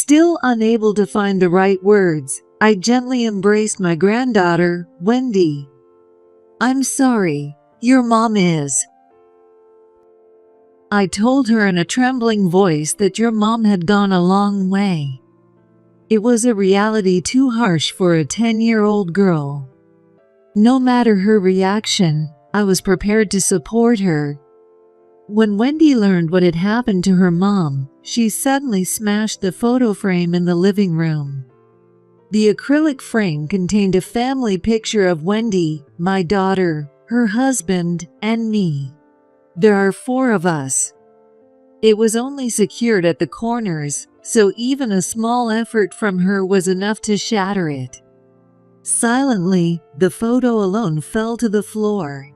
Still unable to find the right words, I gently embraced my granddaughter, Wendy. "I'm sorry, your mom is." I told her in a trembling voice that your mom had gone a long way. It was a reality too harsh for a 10-year-old girl. No matter her reaction, I was prepared to support her. When Wendy learned what had happened to her mom, she suddenly smashed the photo frame in the living room. The acrylic frame contained a family picture of Wendy, my daughter, her husband, and me. There are 4 of us. It was only secured at the corners, so even a small effort from her was enough to shatter it. Silently, the photo alone fell to the floor.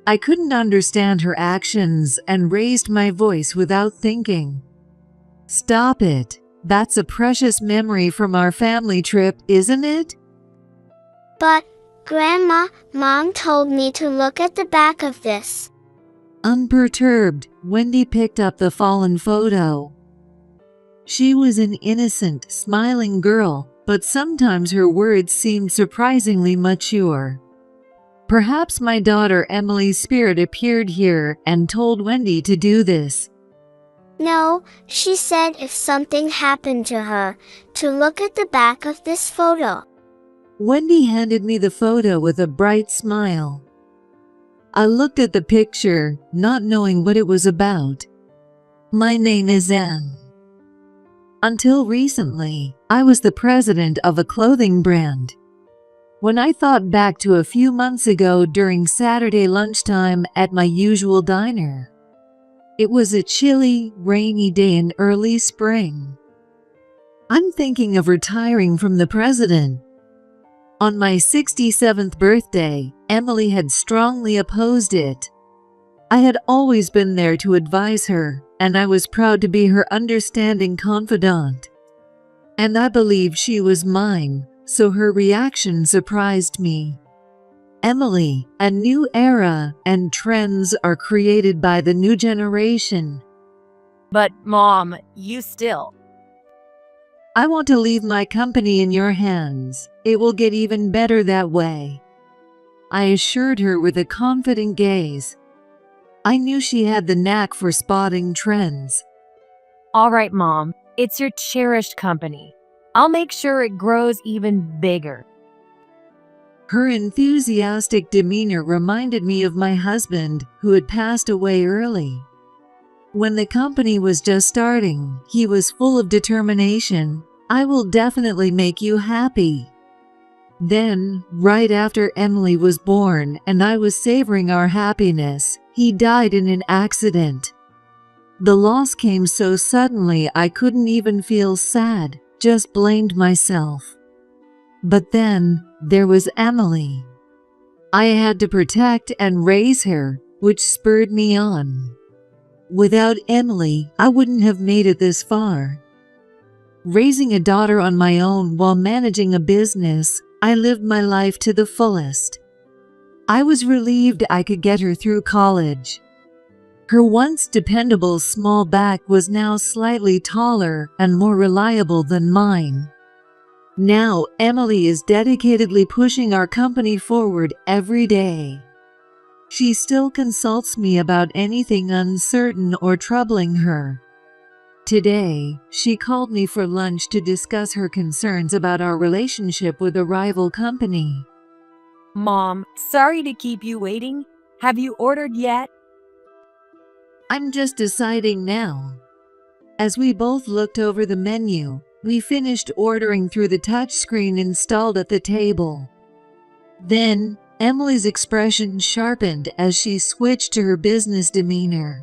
I couldn't understand her actions and raised my voice without thinking. "Stop it. That's a precious memory from our family trip, isn't it?" "But, Grandma, Mom told me to look at the back of this." Unperturbed, Wendy picked up the fallen photo. She was an innocent, smiling girl, but sometimes her words seemed surprisingly mature. Perhaps my daughter Emily's spirit appeared here and told Wendy to do this. "No," she said, "if something happened to her, to look at the back of this photo." Wendy handed me the photo with a bright smile. I looked at the picture, not knowing what it was about. "My name is Anne. Until recently, I was the president of a clothing brand. When I thought back to a few months ago during Saturday lunchtime at my usual diner, it was a chilly, rainy day in early spring. I'm thinking of retiring from the president. On my 67th birthday, Emily had strongly opposed it. I had always been there to advise her, and I was proud to be her understanding confidant. And I believed she was mine, so her reaction surprised me. Emily, a new era and trends are created by the new generation. But, Mom, you still. I want to leave my company in your hands. It will get even better that way, I assured her with a confident gaze. I knew she had the knack for spotting trends. All right, Mom, it's your cherished company. I'll make sure it grows even bigger. Her enthusiastic demeanor reminded me of my husband, who had passed away early. When the company was just starting, he was full of determination. "I will definitely make you happy." Then, right after Emily was born and I was savoring our happiness, he died in an accident. The loss came so suddenly I couldn't even feel sad, just blamed myself. But then, there was Emily. I had to protect and raise her, which spurred me on. Without Emily, I wouldn't have made it this far. Raising a daughter on my own while managing a business, I lived my life to the fullest. I was relieved I could get her through college. Her once dependable small back was now slightly taller and more reliable than mine. Now, Emily is dedicatedly pushing our company forward every day. She still consults me about anything uncertain or troubling her. Today, she called me for lunch to discuss her concerns about our relationship with a rival company. Mom, sorry to keep you waiting. Have you ordered yet? I'm just deciding now. As we both looked over the menu, we finished ordering through the touchscreen installed at the table. Then, Emily's expression sharpened as she switched to her business demeanor.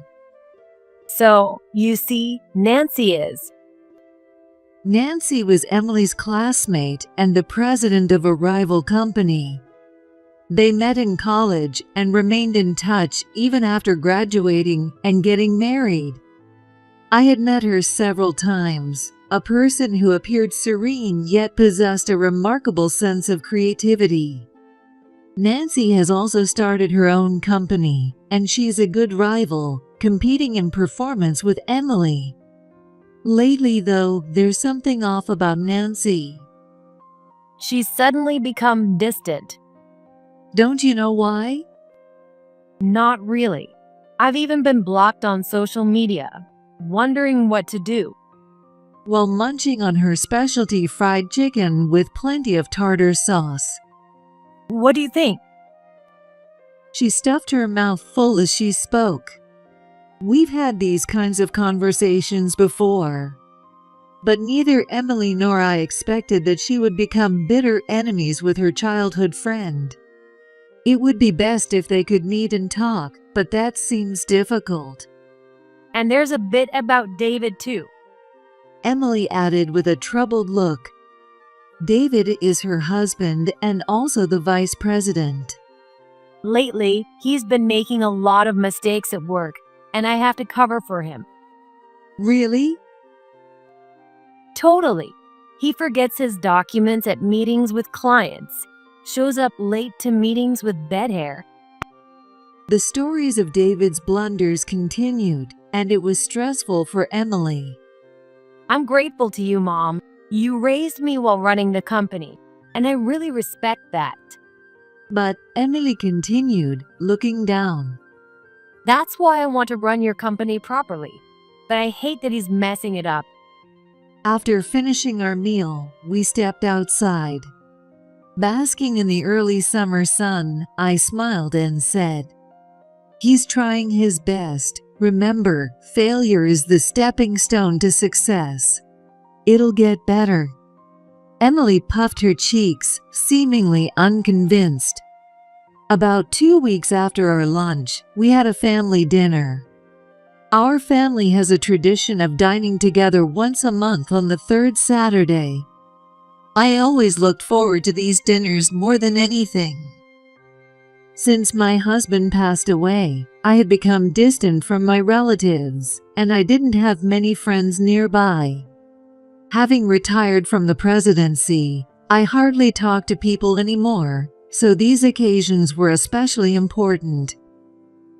So, you see, Nancy is. Nancy was Emily's classmate and the president of a rival company. They met in college and remained in touch even after graduating and getting married. I had met her several times, a person who appeared serene yet possessed a remarkable sense of creativity. Nancy has also started her own company, and she's a good rival, competing in performance with Emily. Lately, though, there's something off about Nancy. She's suddenly become distant. Don't you know why? Not really. I've even been blocked on social media, wondering what to do. While munching on her specialty fried chicken with plenty of tartar sauce. What do you think? She stuffed her mouth full as she spoke. We've had these kinds of conversations before. But neither Emily nor I expected that she would become bitter enemies with her childhood friend. It would be best if they could meet and talk, but that seems difficult. And there's a bit about David too. Emily added with a troubled look. David is her husband and also the vice president. Lately, he's been making a lot of mistakes at work, and I have to cover for him. Really? Totally. He forgets his documents at meetings with clients, shows up late to meetings with bed hair. The stories of David's blunders continued, and it was stressful for Emily. I'm grateful to you, Mom. You raised me while running the company, and I really respect that. But Emily continued, looking down. That's why I want to run your company properly, but I hate that he's messing it up. After finishing our meal, we stepped outside. Basking in the early summer sun, I smiled and said, "He's trying his best. Remember, failure is the stepping stone to success. It'll get better." Emily puffed her cheeks, seemingly unconvinced. About 2 weeks after our lunch, we had a family dinner. Our family has a tradition of dining together once a month on the third Saturday. I always looked forward to these dinners more than anything. Since my husband passed away, I had become distant from my relatives, and I didn't have many friends nearby. Having retired from the presidency, I hardly talked to people anymore, so these occasions were especially important.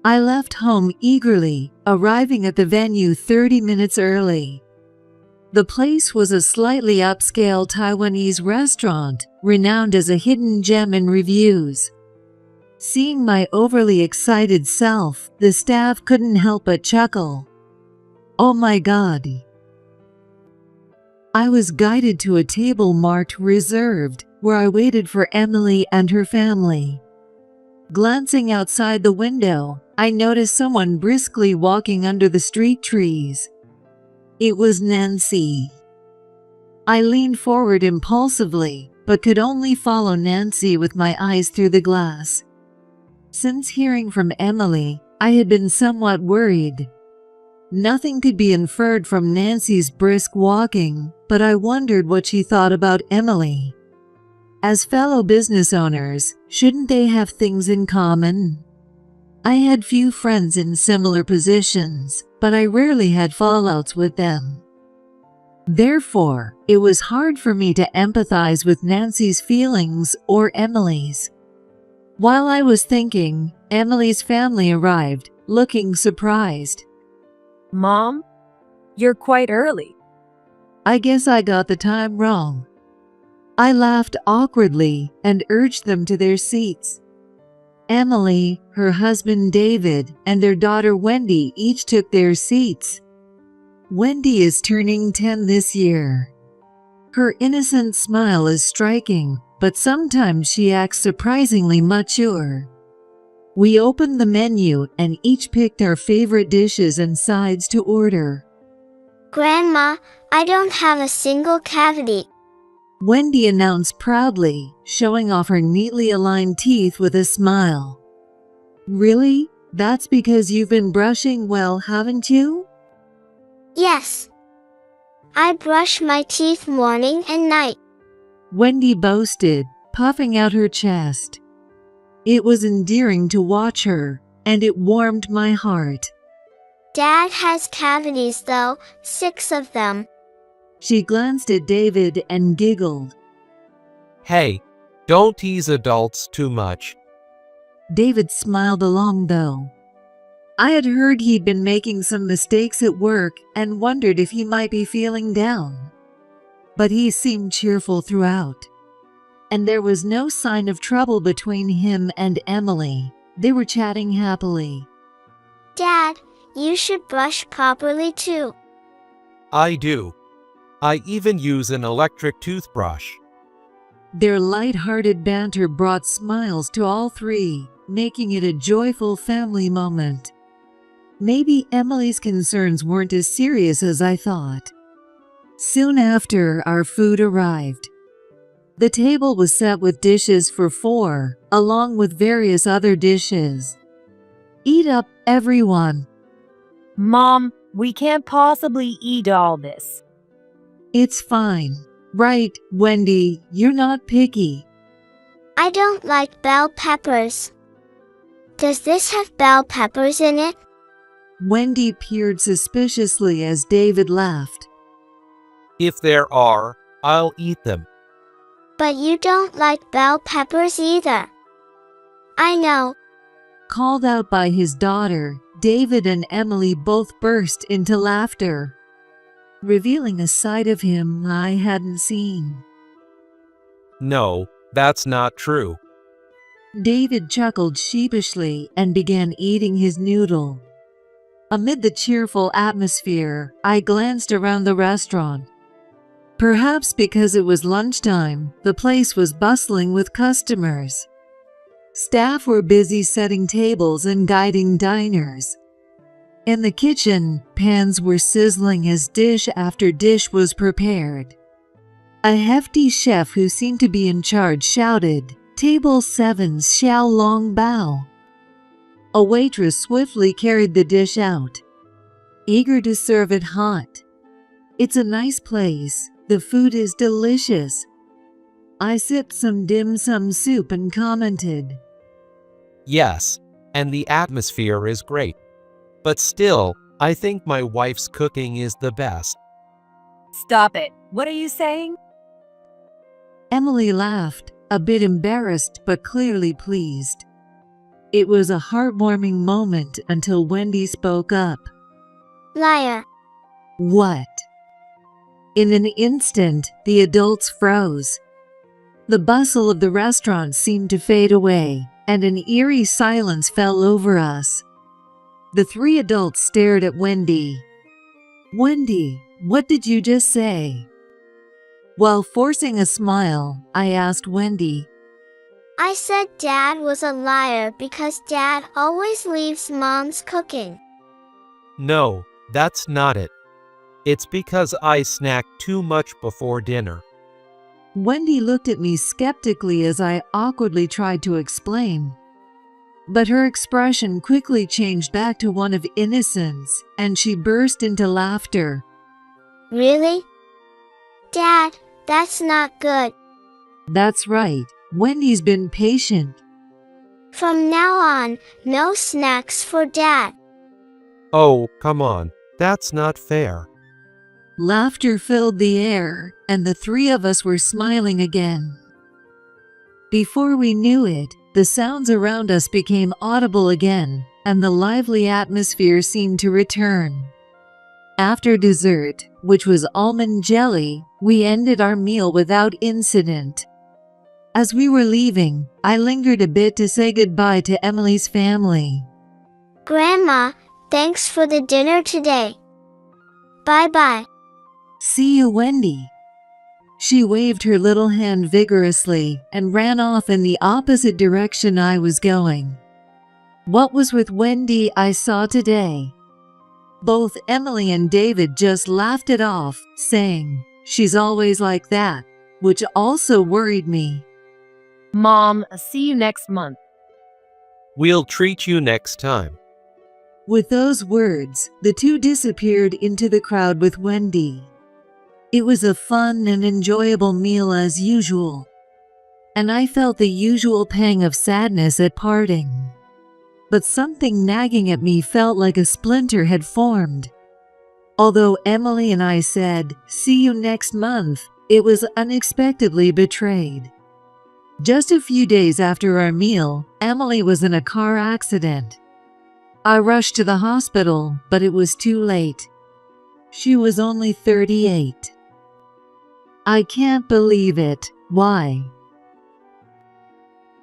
I left home eagerly, arriving at the venue 30 minutes early. The place was a slightly upscale Taiwanese restaurant, renowned as a hidden gem in reviews. Seeing my overly excited self, the staff couldn't help but chuckle. "Oh my God." I was guided to a table marked reserved, where I waited for Emily and her family. Glancing outside the window, I noticed someone briskly walking under the street trees. It was Nancy. I leaned forward impulsively, but could only follow Nancy with my eyes through the glass. Since hearing from Emily, I had been somewhat worried. Nothing could be inferred from Nancy's brisk walking, but I wondered what she thought about Emily. As fellow business owners, shouldn't they have things in common? I had few friends in similar positions, but I rarely had fallouts with them. Therefore, it was hard for me to empathize with Nancy's feelings or Emily's. While I was thinking, Emily's family arrived, looking surprised. Mom, you're quite early. I guess I got the time wrong. I laughed awkwardly and urged them to their seats. Emily, her husband David, and their daughter Wendy each took their seats. Wendy is turning 10 this year. Her innocent smile is striking, but sometimes she acts surprisingly mature. We opened the menu and each picked our favorite dishes and sides to order. Grandma, I don't have a single cavity. Wendy announced proudly, showing off her neatly aligned teeth with a smile. Really? That's because you've been brushing well, haven't you? Yes. I brush my teeth morning and night. Wendy boasted, puffing out her chest. It was endearing to watch her, and it warmed my heart. Dad has cavities though, 6 of them. She glanced at David and giggled. Hey, don't tease adults too much. David smiled along though. I had heard he'd been making some mistakes at work and wondered if he might be feeling down. But he seemed cheerful throughout. And there was no sign of trouble between him and Emily. They were chatting happily. Dad, you should brush properly too. I do. I even use an electric toothbrush. Their light-hearted banter brought smiles to all three, making it a joyful family moment. Maybe Emily's concerns weren't as serious as I thought. Soon after, our food arrived. The table was set with dishes for 4, along with various other dishes. Eat up, everyone. Mom, we can't possibly eat all this. It's fine. Right, Wendy, you're not picky. I don't like bell peppers. Does this have bell peppers in it? Wendy peered suspiciously as David laughed. If there are, I'll eat them. But you don't like bell peppers either. I know. Called out by his daughter, David and Emily both burst into laughter, revealing a side of him I hadn't seen. No, that's not true. David chuckled sheepishly and began eating his noodle. Amid the cheerful atmosphere, I glanced around the restaurant. Perhaps because it was lunchtime, the place was bustling with customers. Staff were busy setting tables and guiding diners. In the kitchen, pans were sizzling as dish after dish was prepared. A hefty chef who seemed to be in charge shouted, "Table 7, Xiao Long Bao." A waitress swiftly carried the dish out, eager to serve it hot. It's a nice place. The food is delicious. I sipped some dim sum soup and commented, Yes, and the atmosphere is great. But still, I think my wife's cooking is the best. Stop it. What are you saying? Emily laughed, a bit embarrassed but clearly pleased. It was a heartwarming moment until Wendy spoke up. Liar. What? In an instant, the adults froze. The bustle of the restaurant seemed to fade away, and an eerie silence fell over us. The 3 adults stared at Wendy. Wendy, what did you just say? While forcing a smile, I asked Wendy, I said Dad was a liar because Dad always leaves Mom's cooking. No, that's not it. It's because I snack too much before dinner. Wendy looked at me skeptically as I awkwardly tried to explain. But her expression quickly changed back to one of innocence, and she burst into laughter. Really? Dad, that's not good. That's right. Wendy's been patient. From now on, no snacks for Dad. Oh, come on. That's not fair. Laughter filled the air, and the 3 of us were smiling again. Before we knew it, the sounds around us became audible again, and the lively atmosphere seemed to return. After dessert, which was almond jelly, we ended our meal without incident. As we were leaving, I lingered a bit to say goodbye to Emily's family. Grandma, thanks for the dinner today. Bye-bye. See you, Wendy. She waved her little hand vigorously and ran off in the opposite direction I was going. What was with Wendy I saw today? Both Emily and David just laughed it off, saying, "She's always like that," which also worried me. Mom, see you next month. We'll treat you next time. With those words, the 2 disappeared into the crowd with Wendy. It was a fun and enjoyable meal as usual, and I felt the usual pang of sadness at parting. But something nagging at me felt like a splinter had formed. Although Emily and I said, "See you next month," it was unexpectedly betrayed. Just a few days after our meal, Emily was in a car accident. I rushed to the hospital, but it was too late. She was only 38. I can't believe it. Why?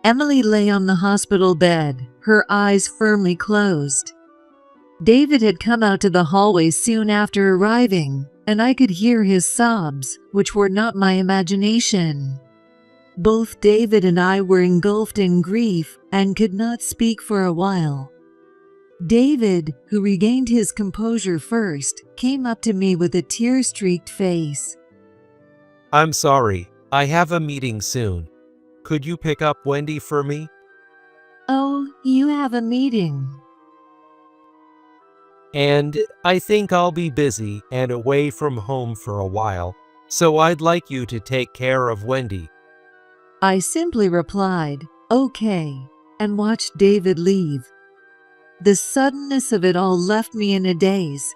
Emily lay on the hospital bed, her eyes firmly closed. David had come out to the hallway soon after arriving, and I could hear his sobs, which were not my imagination. Both David and I were engulfed in grief and could not speak for a while. David, who regained his composure first, came up to me with a tear-streaked face. I'm sorry, I have a meeting soon. Could you pick up Wendy for me? Oh, you have a meeting. And I think I'll be busy and away from home for a while, so I'd like you to take care of Wendy. I simply replied, okay, and watched David leave. The suddenness of it all left me in a daze.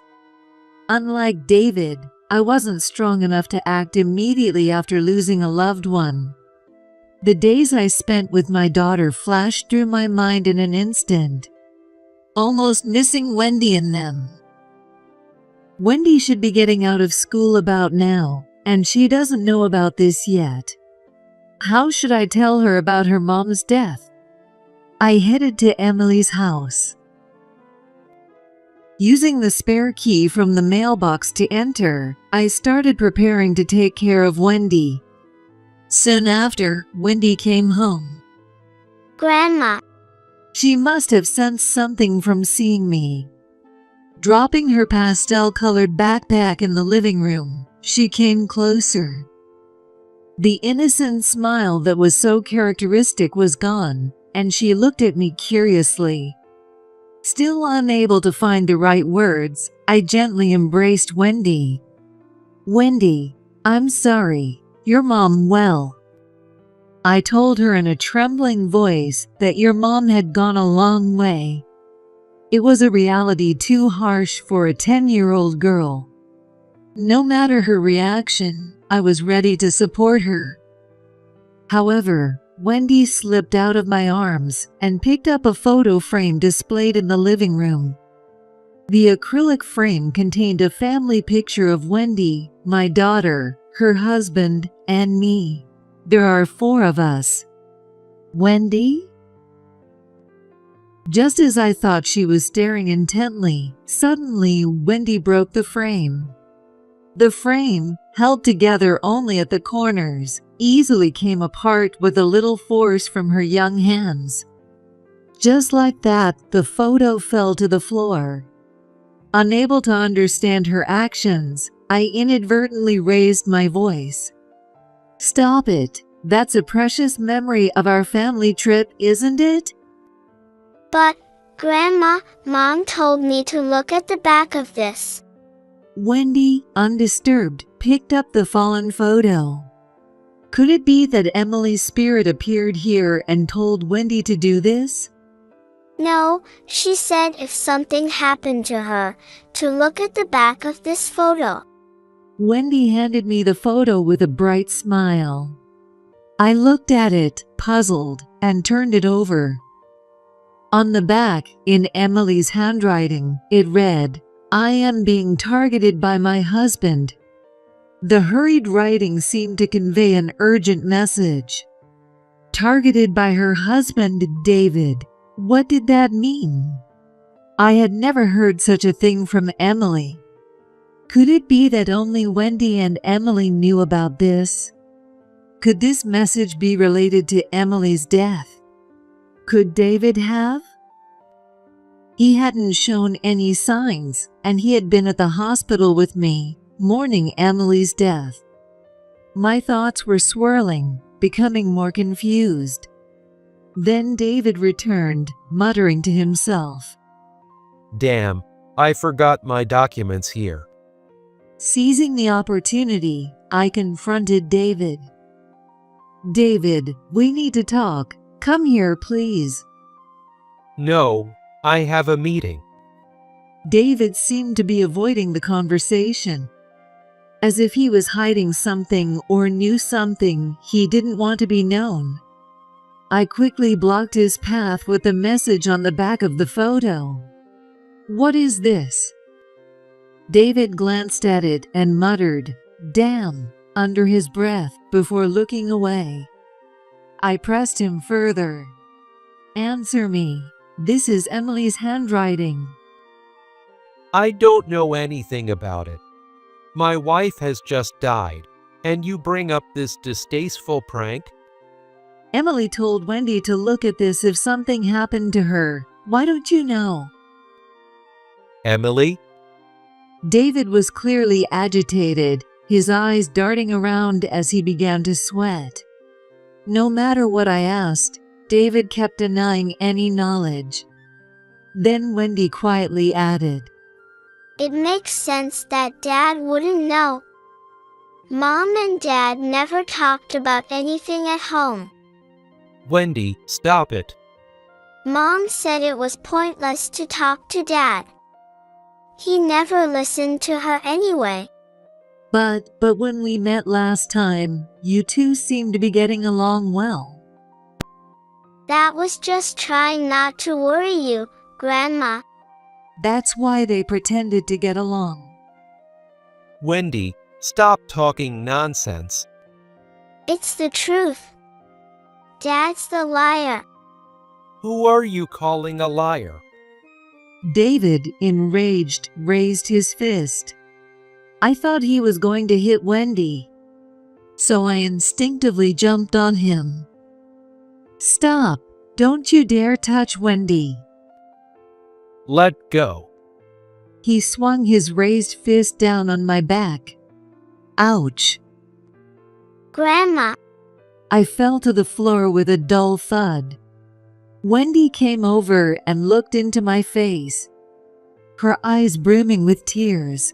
Unlike David, I wasn't strong enough to act immediately after losing a loved one. The days I spent with my daughter flashed through my mind in an instant, almost missing Wendy in them. Wendy should be getting out of school about now, and she doesn't know about this yet. How should I tell her about her mom's death? I headed to Emily's house. Using the spare key from the mailbox to enter, I started preparing to take care of Wendy. Soon after, Wendy came home. Grandma. She must have sensed something from seeing me. Dropping her pastel-colored backpack in the living room, she came closer. The innocent smile that was so characteristic was gone, and she looked at me curiously. Still unable to find the right words, I gently embraced Wendy. Wendy, I'm sorry. Your mom well. I told her in a trembling voice that your mom had gone a long way. It was a reality too harsh for a 10-year-old girl. No matter her reaction, I was ready to support her. However, Wendy slipped out of my arms and picked up a photo frame displayed in the living room. The acrylic frame contained a family picture of Wendy, my daughter, her husband, and me. There are 4 of us. Wendy? Just as I thought she was staring intently, suddenly Wendy broke the frame. The frame, held together only at the corners, easily came apart with a little force from her young hands. Just like that, the photo fell to the floor. Unable to understand her actions, I inadvertently raised my voice. Stop it. That's a precious memory of our family trip, isn't it? But, Grandma, Mom told me to look at the back of this. Wendy, undisturbed, picked up the fallen photo. Could it be that Emily's spirit appeared here and told Wendy to do this? No, she said if something happened to her, to look at the back of this photo. Wendy handed me the photo with a bright smile. I looked at it, puzzled, and turned it over. On the back, in Emily's handwriting, it read, "I am being targeted by my husband." The hurried writing seemed to convey an urgent message. Targeted by her husband, David. What did that mean? I had never heard such a thing from Emily. Could it be that only Wendy and Emily knew about this? Could this message be related to Emily's death? Could David have? He hadn't shown any signs, and he had been at the hospital with me, mourning Emily's death. My thoughts were swirling, becoming more confused. Then David returned, muttering to himself. Damn, I forgot my documents here. Seizing the opportunity, I confronted David. David, we need to talk. Come here, please. No, I have a meeting. David seemed to be avoiding the conversation. As if he was hiding something or knew something he didn't want to be known. I quickly blocked his path with the message on the back of the photo. What is this? David glanced at it and muttered, "Damn," under his breath before looking away. I pressed him further. "Answer me. This is Emily's handwriting." I don't know anything about it. My wife has just died, and you bring up this distasteful prank? Emily told Wendy to look at this if something happened to her. Why don't you know? Emily? David was clearly agitated, his eyes darting around as he began to sweat. No matter what I asked, David kept denying any knowledge. Then Wendy quietly added, It makes sense that Dad wouldn't know. Mom and Dad never talked about anything at home. Wendy, stop it. Mom said it was pointless to talk to Dad. He never listened to her anyway. But when we met last time, you two seemed to be getting along well." That was just trying not to worry you, Grandma. That's why they pretended to get along. Wendy, stop talking nonsense. It's the truth. Dad's the liar. Who are you calling a liar? David, enraged, raised his fist. I thought he was going to hit Wendy, so I instinctively jumped on him. "Stop! Don't you dare touch Wendy!" Let go. He swung his raised fist down on my back. Ouch! Grandma, I fell to the floor with a dull thud. Wendy came over and looked into my face, her eyes brimming with tears.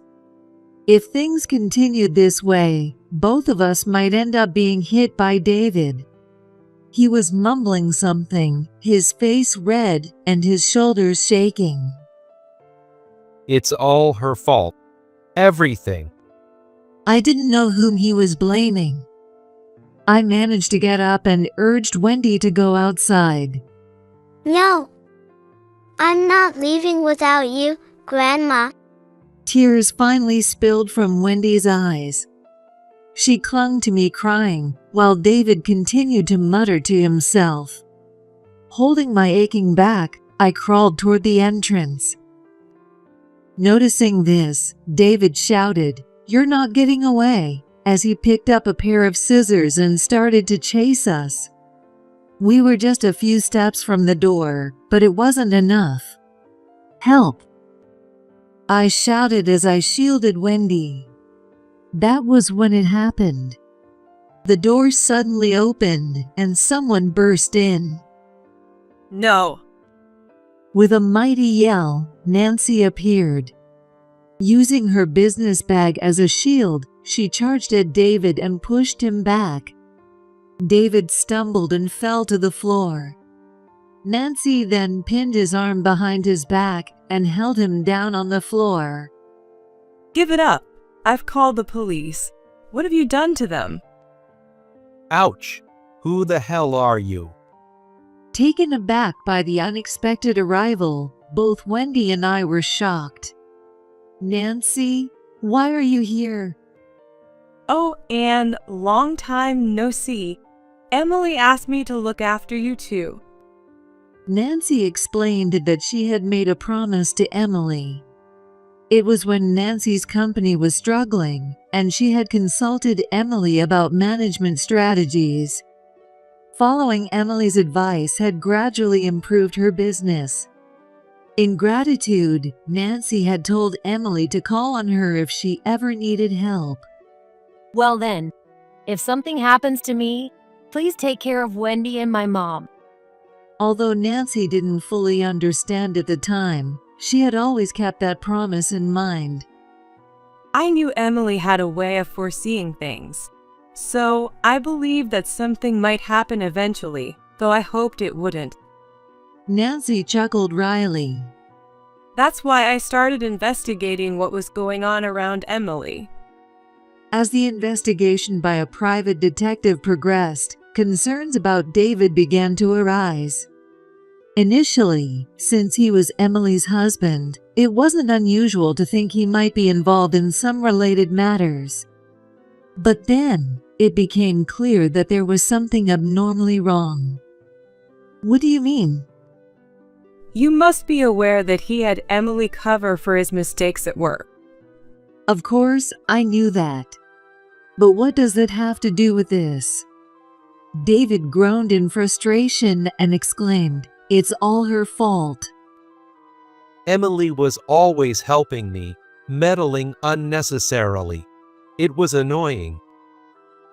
If things continued this way, both of us might end up being hit by David. He was mumbling something, his face red and his shoulders shaking. It's all her fault. Everything. I didn't know whom he was blaming. I managed to get up and urged Wendy to go outside. no. I'm not leaving without you, Grandma. Tears finally spilled from Wendy's eyes. She clung to me crying, while David continued to mutter to himself. Holding my aching back, I crawled toward the entrance. Noticing this, David shouted, "You're not getting away," as he picked up a pair of scissors and started to chase us. We were just a few steps from the door, but it wasn't enough. "Help!" I shouted as I shielded Wendy. That was when it happened. The door suddenly opened and someone burst in. No. With a mighty yell, Nancy appeared. Using her business bag as a shield, she charged at David and pushed him back. David stumbled and fell to the floor. Nancy then pinned his arm behind his back and held him down on the floor. Give it up. I've called the police. What have you done to them? Ouch. Who the hell are you? Taken aback by the unexpected arrival, both Wendy and I were shocked. "Nancy, why are you here?" Oh, and long time no see. Emily asked me to look after you too. Nancy explained that she had made a promise to Emily. It was when Nancy's company was struggling, and she had consulted Emily about management strategies. Following Emily's advice had gradually improved her business. In gratitude, Nancy had told Emily to call on her if she ever needed help. Well then, if something happens to me, please take care of Wendy and my mom. Although Nancy didn't fully understand at the time, she had always kept that promise in mind. I knew Emily had a way of foreseeing things. So I believed that something might happen eventually, though I hoped it wouldn't. Nancy chuckled wryly. That's why I started investigating what was going on around Emily. As the investigation by a private detective progressed, concerns about David began to arise. Initially, since he was Emily's husband, It wasn't unusual to think he might be involved in some related matters. But then, it became clear that there was something abnormally wrong. What do you mean? You must be aware that he had Emily cover for his mistakes at work. Of course, I knew that. But what does that have to do with this? David groaned in frustration and exclaimed, "It's all her fault." Emily was always helping me, meddling unnecessarily. It was annoying.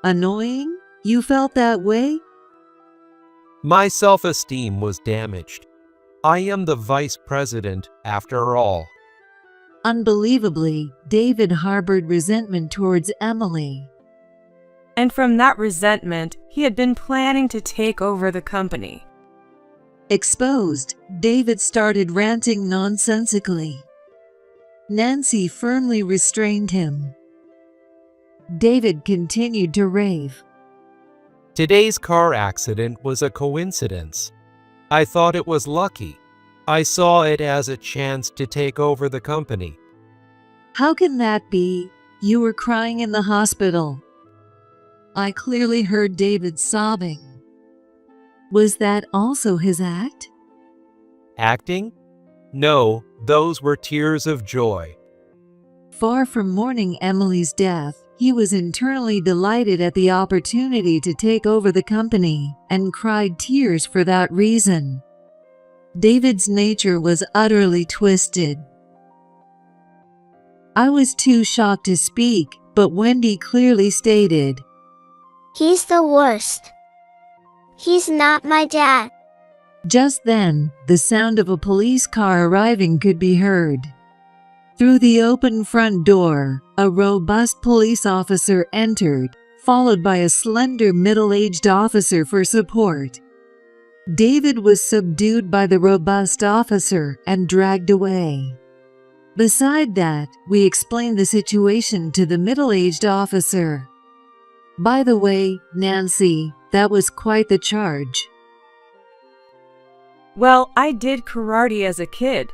Annoying? You felt that way? My self-esteem was damaged. I am the vice president, after all. Unbelievably, David harbored resentment towards Emily. And from that resentment, he had been planning to take over the company. Exposed, David started ranting nonsensically. Nancy firmly restrained him. David continued to rave. Today's car accident was a coincidence. I thought it was lucky. I saw it as a chance to take over the company. How can that be? You were crying in the hospital. I clearly heard David sobbing. Was that also his act? Acting? No, those were tears of joy. Far from mourning Emily's death, he was internally delighted at the opportunity to take over the company and cried tears for that reason. David's nature was utterly twisted. I was too shocked to speak, but Wendy clearly stated, He's the worst. He's not my dad. Just then, the sound of a police car arriving could be heard. Through the open front door, a robust police officer entered, followed by a slender middle-aged officer for support. David was subdued by the robust officer and dragged away. Beside that, we explained the situation to the middle-aged officer. By the way, Nancy, that was quite the charge. Well, I did karate as a kid.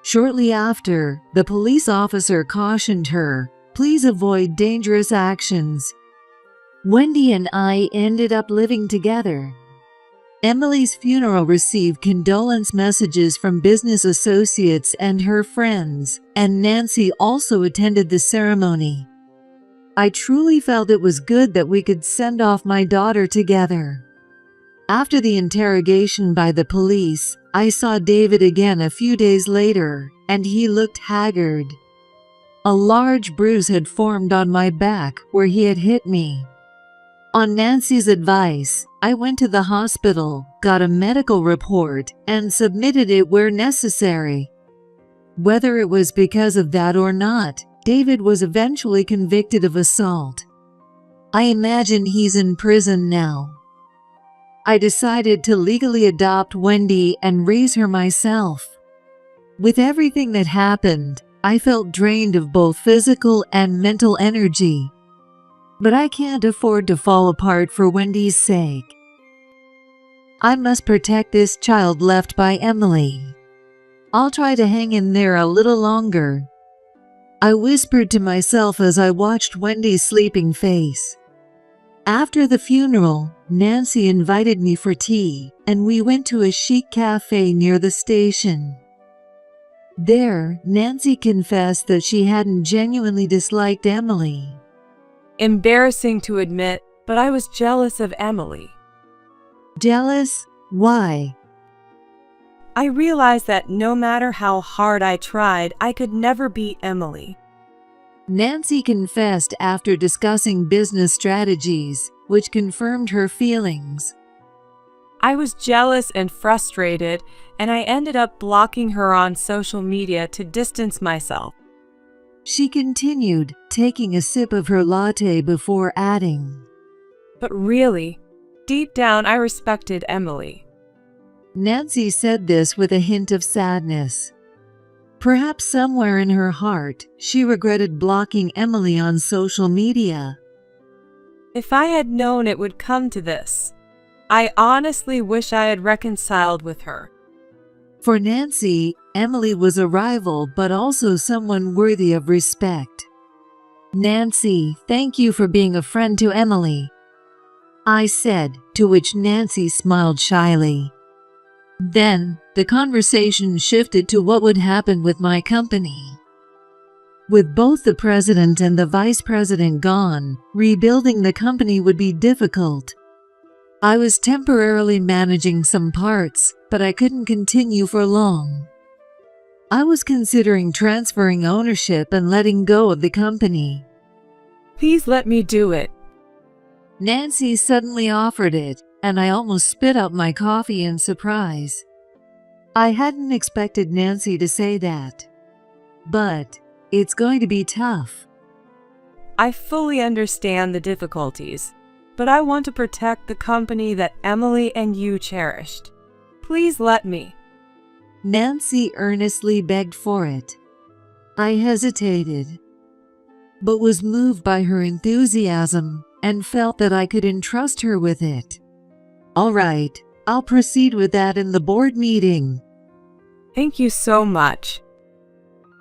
Shortly after, the police officer cautioned her, "Please avoid dangerous actions." Wendy and I ended up living together. Emily's funeral received condolence messages from business associates and her friends, and Nancy also attended the ceremony. I truly felt it was good that we could send off my daughter together. After the interrogation by the police, I saw David again a few days later, and he looked haggard. A large bruise had formed on my back where he had hit me. On Nancy's advice, I went to the hospital, got a medical report, and submitted it where necessary. Whether it was because of that or not, David was eventually convicted of assault. I imagine he's in prison now. I decided to legally adopt Wendy and raise her myself. With everything that happened, I felt drained of both physical and mental energy. But I can't afford to fall apart for Wendy's sake. I must protect this child left by Emily. I'll try to hang in there a little longer. I whispered to myself as I watched Wendy's sleeping face. After the funeral, Nancy invited me for tea, and we went to a chic cafe near the station. There, Nancy confessed that she hadn't genuinely disliked Emily. Embarrassing to admit, but I was jealous of Emily. Jealous? Why? I realized that no matter how hard I tried, I could never beat Emily. Nancy confessed after discussing business strategies, which confirmed her feelings. I was jealous and frustrated, and I ended up blocking her on social media to distance myself. She continued, taking a sip of her latte before adding, But really, deep down I respected Emily. Nancy said this with a hint of sadness. Perhaps somewhere in her heart, she regretted blocking Emily on social media. If I had known it would come to this, I honestly wish I had reconciled with her. For Nancy, Emily was a rival but also someone worthy of respect. "Nancy, thank you for being a friend to Emily," I said, to which Nancy smiled shyly. Then, the conversation shifted to what would happen with my company. With both the president and the vice president gone, rebuilding the company would be difficult. I was temporarily managing some parts, but I couldn't continue for long. I was considering transferring ownership and letting go of the company. Please let me do it. Nancy suddenly offered it, and I almost spit out my coffee in surprise. I hadn't expected Nancy to say that. But it's going to be tough. I fully understand the difficulties, but I want to protect the company that Emily and you cherished. Please let me. Nancy earnestly begged for it. I hesitated, but was moved by her enthusiasm and felt that I could entrust her with it. "All right, I'll proceed with that in the board meeting." Thank you so much.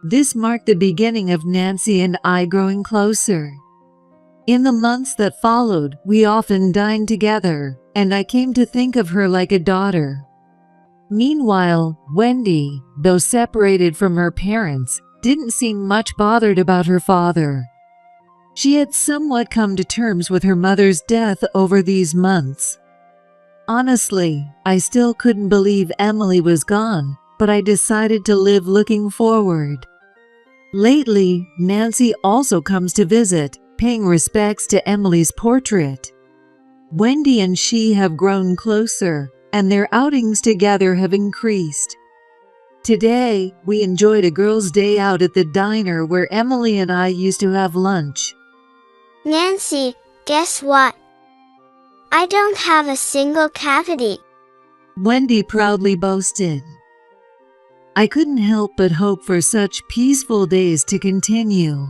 This marked the beginning of Nancy and I growing closer. In the months that followed, we often dined together, and I came to think of her like a daughter. Meanwhile, Wendy, though separated from her parents, didn't seem much bothered about her father. She had somewhat come to terms with her mother's death over these months. Honestly, I still couldn't believe Emily was gone, but I decided to live looking forward. Lately, Nancy also comes to visit, paying respects to Emily's portrait. Wendy and she have grown closer, and their outings together have increased. Today, we enjoyed a girls' day out at the diner where Emily and I used to have lunch. Nancy, guess what? I don't have a single cavity. Wendy proudly boasted. I couldn't help but hope for such peaceful days to continue.